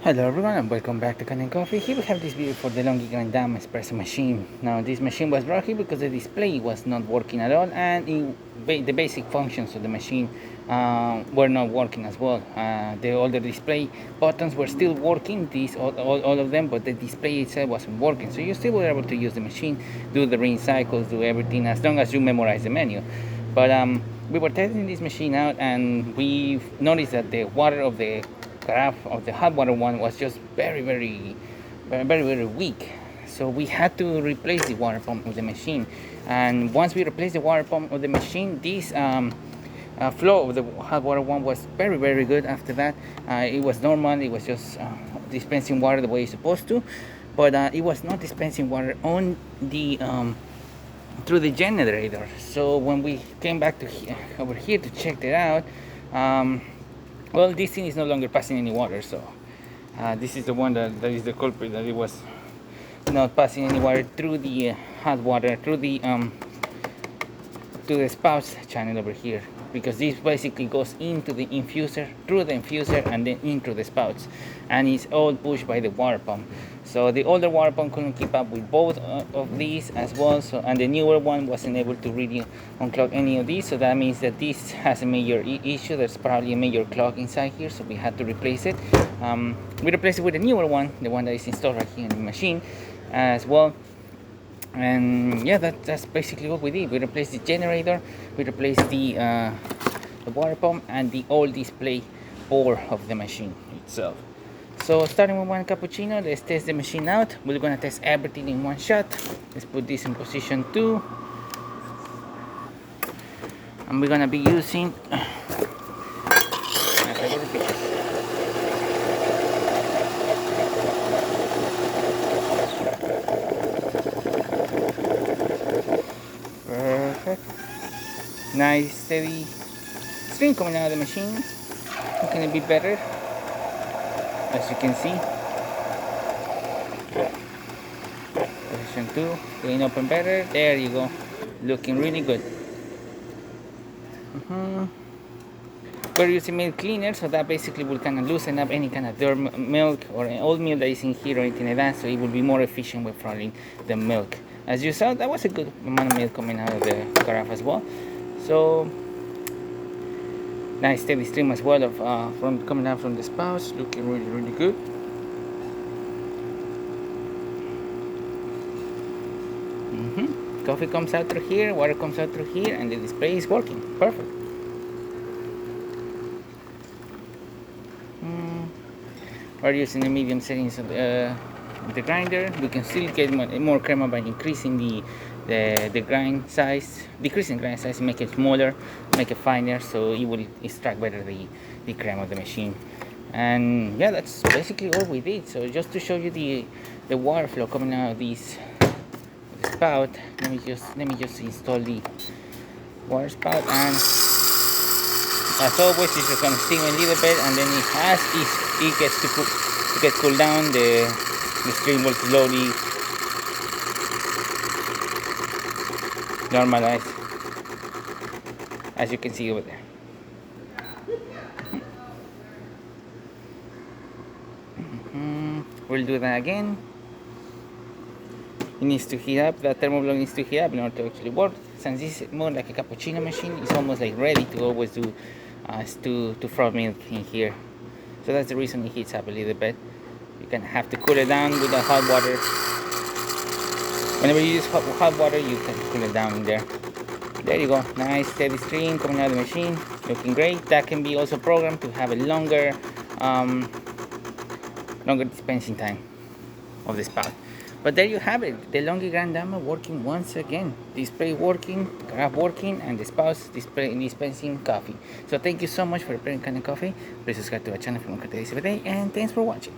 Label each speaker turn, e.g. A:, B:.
A: Hello everyone and welcome back to Kanen Coffee. Here we have this video for the DeLonghi Grand Dam espresso machine. Now this machine was brought here because the display was not working at all and the basic functions of the machine were not working as well. All the display buttons were still working, all of them, but the display itself wasn't working. So you still were able to use the machine, do the ring cycles, do everything as long as you memorize the menu. But we were testing this machine out and we noticed that the water of the graph of the hot water one was just very weak, so we had to replace the water pump of the machine. And once we replaced the water pump of the machine, this flow of the hot water one was very good. After that, it was normal. It was just dispensing water the way it's supposed to, but it was not dispensing water on the through the generator. So when we came back to over here to check it out, well, this thing is no longer passing any water, so this is the one that is the culprit, that it was not passing any water through the hot water, through the spouts channel over here, because this basically goes into the infuser, through the infuser, and then into the spouts, and it's all pushed by the water pump. So the older water pump couldn't keep up with both of these as well, so, and the newer one wasn't able to really unclog any of these. So that means that this has a major issue. There's probably a major clog inside here, so we had to replace it. We replaced it with a newer one, the one that is installed right here in the machine as well. And yeah, that's basically what we did. We replaced the generator, we replaced the water pump, and the old display board of the machine itself. So starting with one cappuccino, let's test the machine out. We're gonna test everything in one shot. Let's put this in position 2, and we're gonna be using my favorite picture. Perfect. Nice steady stream coming out of the machine. How can it be better? As you can see, position 2, clean open better. There you go, looking really good. We're using milk cleaner, so that basically will kind of loosen up any kind of dirt milk or old milk that is in here or anything like that, so it will be more efficient with frothing the milk. As you saw, that was a good amount of milk coming out of the carafe as well. So nice steady stream as well of from coming out from the spouts, looking really good. Coffee comes out through here, water comes out through here, and the display is working perfect. We're using the medium settings of the grinder. We can still get more crema by increasing the grind size, decreasing the grind size, make it smaller, make it finer, so it will extract better the crema of the machine. And yeah, that's basically all we did. So just to show you the water flow coming out of this spout, let me just install the water spout, and as always it's just gonna steam a little bit, and then as it gets to get cooled down, the stream will slowly normalize, as you can see over there. We'll do that again. It needs to heat up, the thermoblock needs to heat up in order to actually work. Since this is more like a cappuccino machine, it's almost like ready to always do to froth milk in here. So that's the reason it heats up a little bit. You can have to cool it down with the hot water. Whenever you use hot water, you can cool it down in there. There you go, nice steady stream coming out of the machine, looking great. That can be also programmed to have a longer dispensing time of the spout. But there you have it, the DeLonghi Grand Dama working once again. Display working, carafe working, and the spouts dispensing coffee. So thank you so much for preparing Kanen Coffee. Please subscribe to our channel for more coffee every day, and thanks for watching.